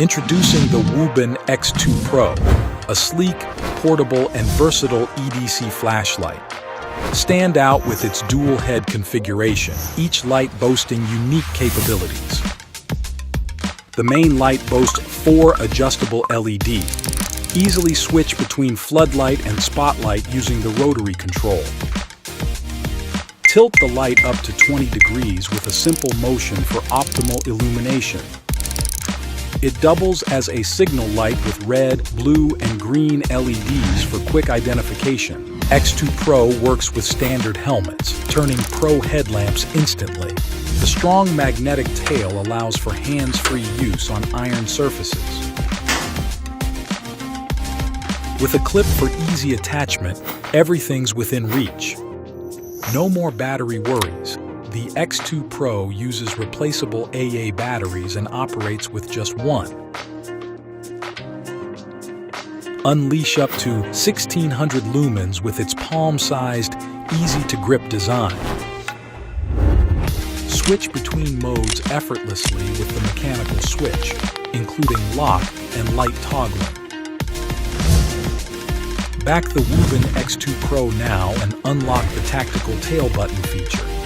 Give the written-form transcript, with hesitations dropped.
Introducing the Wuben X2Pro, a sleek, portable, and versatile EDC flashlight. Stand out with its dual-head configuration, each light boasting unique capabilities. The main light boasts 4 adjustable LEDs. Easily switch between floodlight and spotlight using the rotary control. Tilt the light up to 20 degrees with a simple motion for optimal illumination. It doubles as a signal light with red, blue, and green LEDs for quick identification. X2 Pro works with standard helmets, turning pro headlamps instantly. The strong magnetic tail allows for hands-free use on iron surfaces. With a clip for easy attachment, everything's within reach. No more battery worries. The X2 Pro uses replaceable AA batteries and operates with just one. Unleash up to 1600 lumens with its palm-sized, easy-to-grip design. Switch between modes effortlessly with the mechanical switch, including lock and light toggling. Back the Wuben X2 Pro now and unlock the tactical tail button feature.